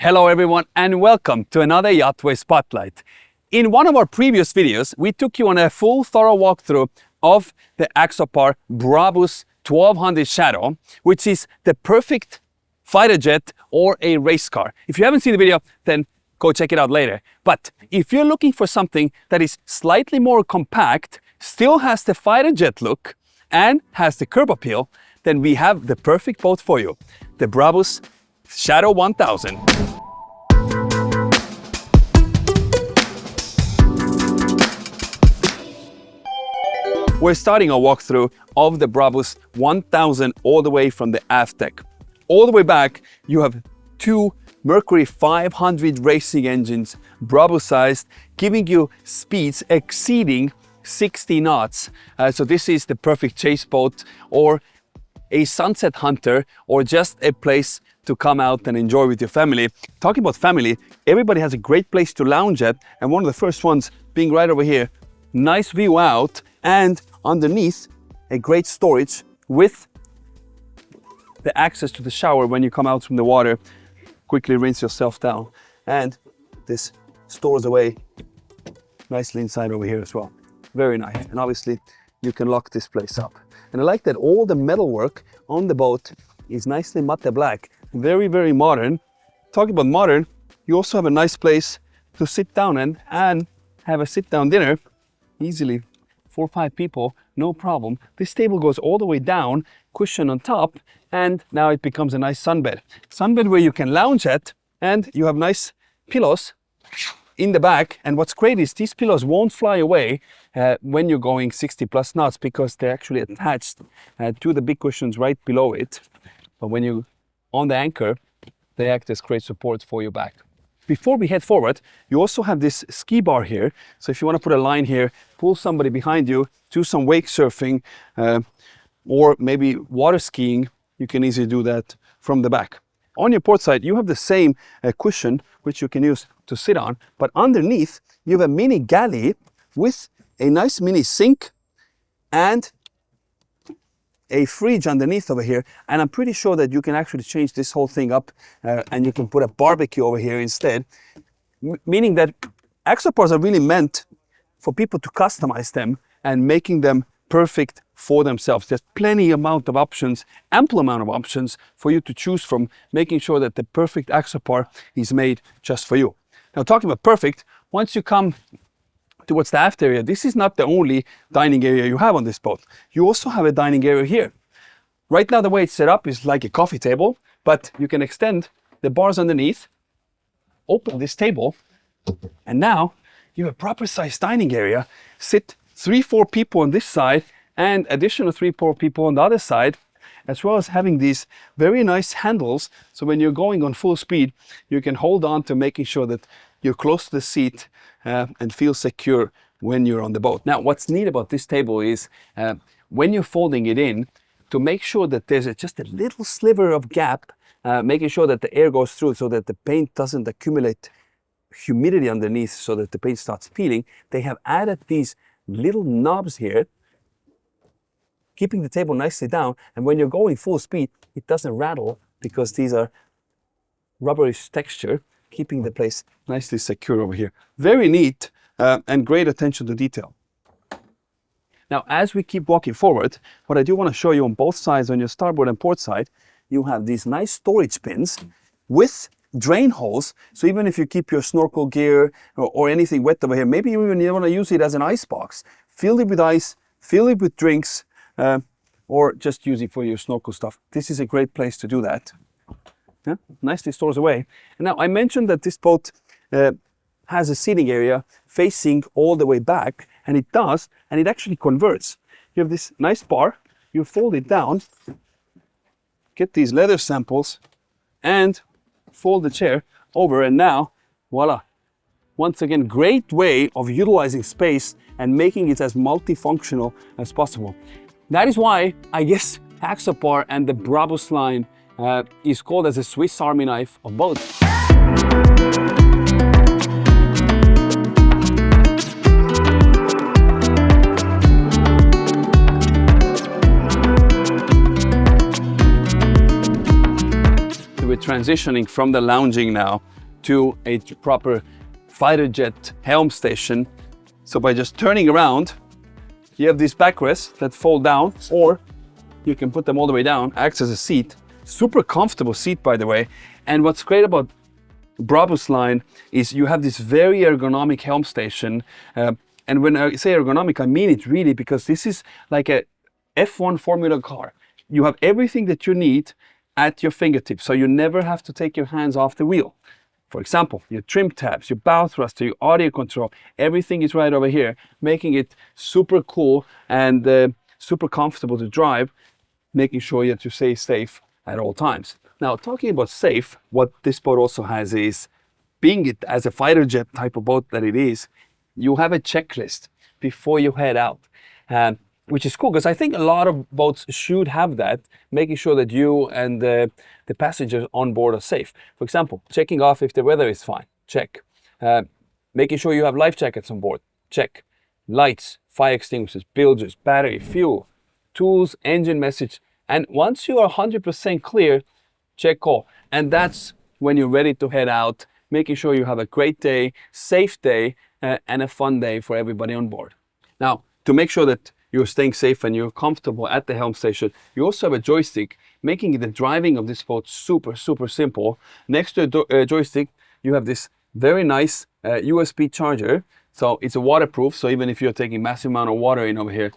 Hello everyone and welcome to another YachtWay Spotlight. In one of our previous videos, we took you on a full thorough walkthrough of the Axopar BRABUS 1200 Shadow, which is the perfect fighter jet or a race car. If you haven't seen the video, then go check it out later. But if you're looking for something that is slightly more compact, still has the fighter jet look, and has the curb appeal, then we have the perfect boat for you, the BRABUS Shadow 1000. We're starting our walkthrough of the BRABUS 1000 all the way from the aft deck. All the way back, you have two Mercury 500 racing engines, BRABUS sized, giving you speeds exceeding 60 knots. So this is the perfect chase boat or a sunset hunter or just a place to come out and enjoy with your family. Talking about family, everybody has a great place to lounge at, and one of the first ones being right over here. Nice view out, and underneath a great storage with the access to the shower when you come out from the water. Quickly rinse yourself down, and this stores away nicely inside over here as well. Very nice, and obviously you can lock this place up. And I like that all the metalwork on the boat is nicely matte black. Very, very modern. Talking about modern, you also have a nice place to sit down and have a sit-down dinner. Easily 4 or 5 people, no problem. This table goes all the way down, cushion on top, and now it becomes a nice sunbed. Sunbed where you can lounge at, and you have nice pillows in the back. And what's great is these pillows won't fly away when you're going 60 plus knots, because they're actually attached to the big cushions right below it. But when you're on the anchor, they act as great support for your back. Before we head forward, you also have this ski bar here. So if you want to put a line here, pull somebody behind you, do some wake surfing or maybe water skiing, you can easily do that from the back. On your port side, you have the same cushion, which you can use to sit on. But underneath, you have a mini galley with a nice mini sink and a fridge underneath over here. And I'm pretty sure that you can actually change this whole thing up and you can put a barbecue over here instead. Meaning that Axopars are really meant for people to customize them and making them perfect for themselves. There's plenty amount of options, ample amount of options for you to choose from, making sure that the perfect Axopar is made just for you. Now, talking about perfect, once you come towards the aft area, this is not the only dining area you have on this boat. You also have a dining area here. Right now, the way it's set up is like a coffee table, but you can extend the bars underneath, open this table, and now you have a proper sized dining area. Sit 3-4 people on this side and additional 3-4 people on the other side, as well as having these very nice handles. So when you're going on full speed, you can hold on to making sure that you're close to the seat and feel secure when you're on the boat. Now, what's neat about this table is when you're folding it in, to make sure that there's just a little sliver of gap, making sure that the air goes through so that the paint doesn't accumulate humidity underneath so that the paint starts peeling. They have added these little knobs here, keeping the table nicely down. And when you're going full speed, it doesn't rattle because these are rubberish texture, keeping the place nicely secure over here. Very neat and great attention to detail. Now, as we keep walking forward, what I do want to show you on both sides, on your starboard and port side, you have these nice storage bins with drain holes. So even if you keep your snorkel gear or anything wet over here, maybe you even want to use it as an ice box. Fill it with ice, fill it with drinks, or just use it for your snorkel stuff. This is a great place to do that. Yeah, nicely stores away. And now I mentioned that this boat has a seating area facing all the way back, and it does, and it actually converts. You have this nice bar, you fold it down, get these leather samples, and fold the chair over, and now, voila. Once again, great way of utilizing space and making it as multifunctional as possible. That is why I guess Axopar and the BRABUS line is called as a Swiss Army knife of boats. transitioning from the lounging now to a proper fighter jet helm station. So by just turning around, you have these backrests that fold down, or you can put them all the way down, acts as a seat. Super comfortable seat, by the way. And what's great about BRABUS line is you have this very ergonomic helm station. And when I say ergonomic, I mean it really, because this is like a F1 Formula car. You have everything that you need at your fingertips, so you never have to take your hands off the wheel. For example, your trim tabs, your bow thruster, your audio control, everything is right over here, making it super cool and super comfortable to drive, making sure that you stay safe at all times. Now, talking about safe, what this boat also has is, being it as a fighter jet type of boat that it is, you have a checklist before you head out, which is cool, because I think a lot of boats should have that, making sure that you and the passengers on board are safe. For example, checking off if the weather is fine, check. Making sure you have life jackets on board, check. Lights, fire extinguishers, bilges, battery, fuel, tools, engine message. And once you are 100% clear, check all. And that's when you're ready to head out, making sure you have a great day, safe day, and a fun day for everybody on board. Now, to make sure that you're staying safe and you're comfortable at the helm station, you also have a joystick, making the driving of this boat super, super simple. Next to a joystick, you have this very nice USB charger. So it's a waterproof, so even if you're taking massive amount of water in over here,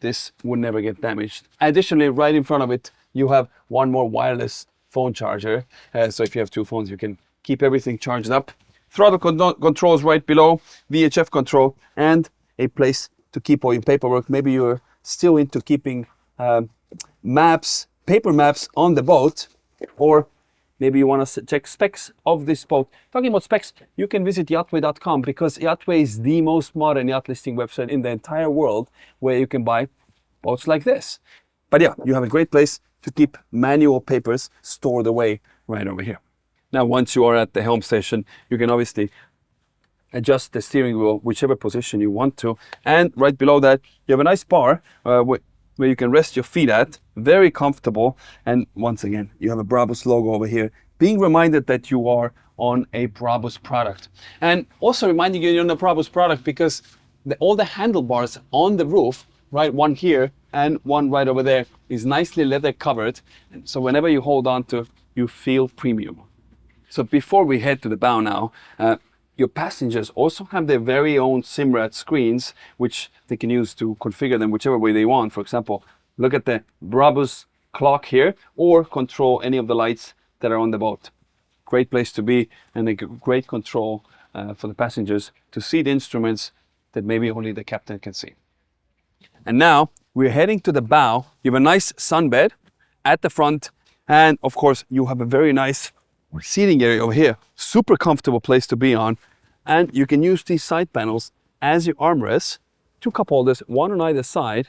this would never get damaged. Additionally, right in front of it, you have one more wireless phone charger. So if you have two phones, you can keep everything charged up. Throttle controls right below, VHF control, and a place to keep all your paperwork. Maybe you're still into keeping maps, paper maps on the boat, or maybe you want to check specs of this boat. Talking about specs, you can visit yachtway.com, because YachtWay is the most modern yacht listing website in the entire world, where you can buy boats like this. But yeah, you have a great place to keep manual papers stored away right over here. Now, once you are at the helm station, you can obviously adjust the steering wheel whichever position you want to. And right below that, you have a nice bar where you can rest your feet at. Very comfortable. And once again, you have a BRABUS logo over here, being reminded that you are on a BRABUS product. And also reminding you're on a BRABUS product, because all the handlebars on the roof, right, one here and one right over there, is nicely leather covered. And so whenever you hold on to, you feel premium. So before we head to the bow now, your passengers also have their very own Simrad screens, which they can use to configure them whichever way they want. For example, look at the BRABUS clock here, or control any of the lights that are on the boat. Great place to be, and a great control for the passengers to see the instruments that maybe only the captain can see. And now we're heading to the bow. You have a nice sunbed at the front, and of course you have a very nice seating area over here. Super comfortable place to be on. And you can use these side panels as your armrests, two cup holders, one on either side.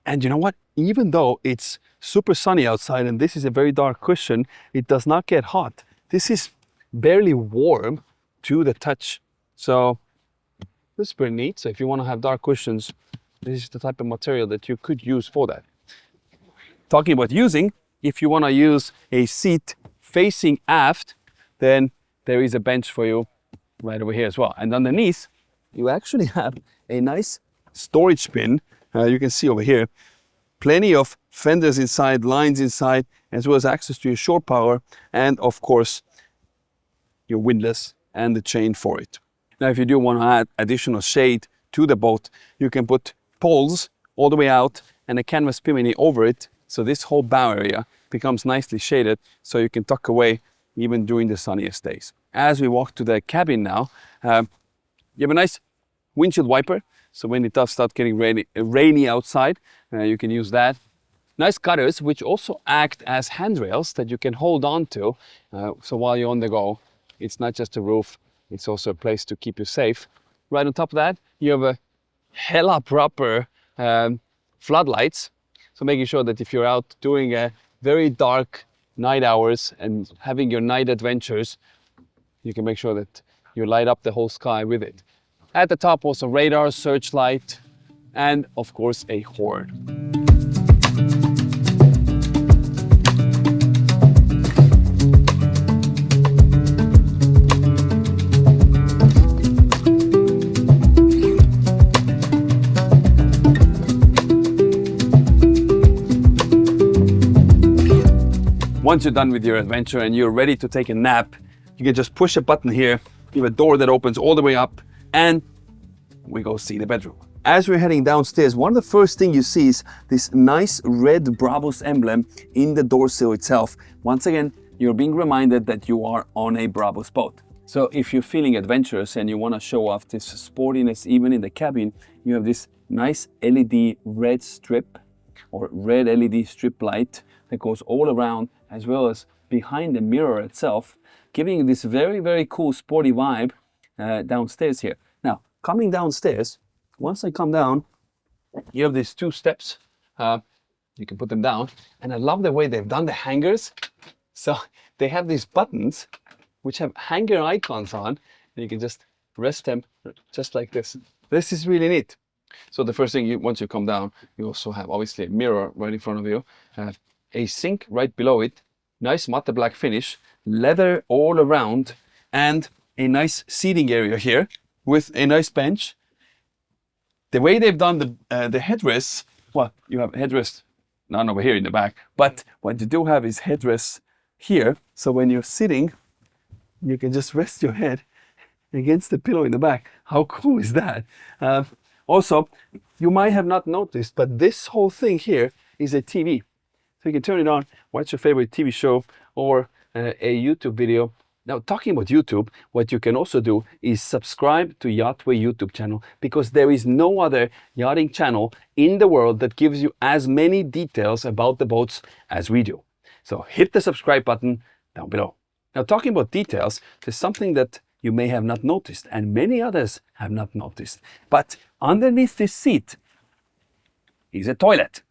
And you know what? Even though it's super sunny outside and this is a very dark cushion, it does not get hot. This is barely warm to the touch. So this is pretty neat. So if you want to have dark cushions, this is the type of material that you could use for that. Talking about using, if you want to use a seat facing aft, then there is a bench for you right over here as well. And underneath, you actually have a nice storage bin. You can see over here, plenty of fenders inside, lines inside, as well as access to your shore power, and of course, your windlass and the chain for it. Now, if you do want to add additional shade to the boat, you can put poles all the way out and a canvas bimini over it. So this whole bow area becomes nicely shaded, so you can tuck away even during the sunniest days. As we walk to the cabin now, you have a nice windshield wiper. So when it does start getting rainy outside, you can use that. Nice gutters, which also act as handrails that you can hold on to. So while you're on the go, it's not just a roof, it's also a place to keep you safe. Right on top of that, you have a hella proper floodlights. So making sure that if you're out doing a very dark night hours and having your night adventures, you can make sure that you light up the whole sky with it. At the top, also radar, searchlight, and of course a horn. once you're done with your adventure and you're ready to take a nap, you can just push a button here, you have a door that opens all the way up, and we go see the bedroom. As we're heading downstairs, one of the first things you see is this nice red Brabus emblem in the door sill itself. Once again, you're being reminded that you are on a Brabus boat. So if you're feeling adventurous and you want to show off this sportiness even in the cabin, you have this nice LED red strip or red LED strip light that goes all around, as well as behind the mirror itself, giving you this very, very cool sporty vibe downstairs here. Now, coming downstairs, once I come down, you have these 2 steps. You can put them down, and I love the way they've done the hangers. So they have these buttons which have hanger icons on, and you can just rest them just like this. This is really neat. So the first thing, once you come down, you also have obviously a mirror right in front of you, a sink right below it, nice matte black finish, leather all around, and a nice seating area here with a nice bench. The way they've done the headrests, well, you have headrest none over here in the back, but what you do have is headrests here. So when you're sitting, you can just rest your head against the pillow in the back. How cool is that? Also, you might have not noticed, but this whole thing here is a TV. So you can turn it on, watch your favorite TV show or a YouTube video. Now, talking about YouTube, what you can also do is subscribe to YachtWay YouTube channel, because there is no other yachting channel in the world that gives you as many details about the boats as we do. So hit the subscribe button down below. Now, talking about details, there's something that you may have not noticed, and many others have not noticed. But underneath this seat is a toilet.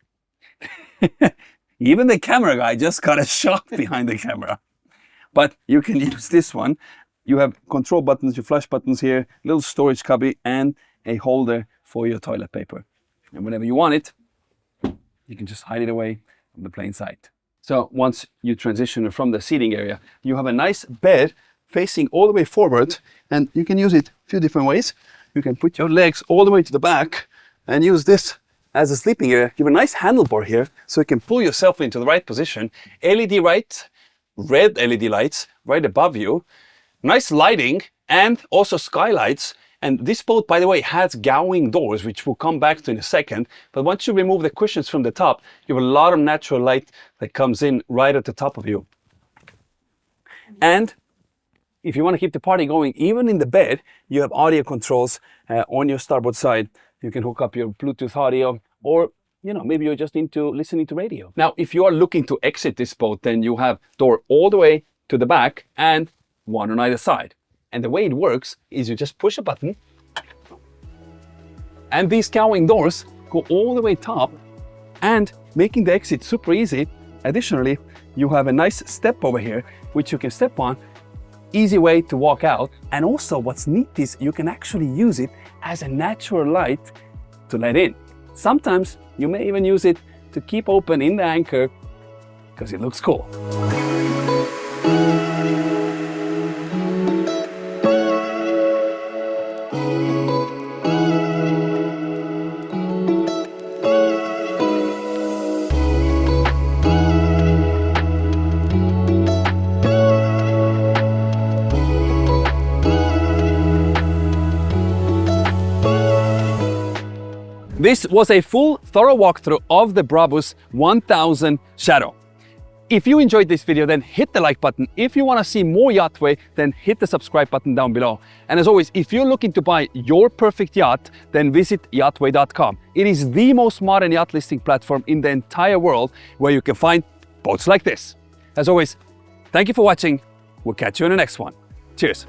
Even the camera guy just got a shock behind the camera. But you can use this one. You have control buttons, your flush buttons here, little storage cubby, and a holder for your toilet paper. And whenever you want it, you can just hide it away from the plain sight. So once you transition from the seating area, you have a nice bed facing all the way forward, and you can use it a few different ways. You can put your legs all the way to the back and use this as a sleeping area. You have a nice handlebar here, so you can pull yourself into the right position. LED lights, red LED lights right above you, nice lighting, and also skylights. And this boat, by the way, has gowing doors, which we'll come back to in a second. But once you remove the cushions from the top, you have a lot of natural light that comes in right at the top of you. And if you want to keep the party going, even in the bed, you have audio controls on your starboard side. You can hook up your Bluetooth audio, or maybe you're just into listening to radio. Now, if you are looking to exit this boat, then you have door all the way to the back and one on either side. And the way it works is you just push a button, and these gowing doors go all the way top, and making the exit super easy. Additionally, you have a nice step over here, which you can step on. Easy way to walk out. And also what's neat is you can actually use it as a natural light to let in. Sometimes you may even use it to keep open in the anchor because it looks cool. This was a full, thorough walkthrough of the BRABUS 1000 Shadow. If you enjoyed this video, then hit the like button. If you want to see more YachtWay, then hit the subscribe button down below. And as always, if you're looking to buy your perfect yacht, then visit yachtway.com. It is the most modern yacht listing platform in the entire world, where you can find boats like this. As always, thank you for watching. We'll catch you in the next one. Cheers.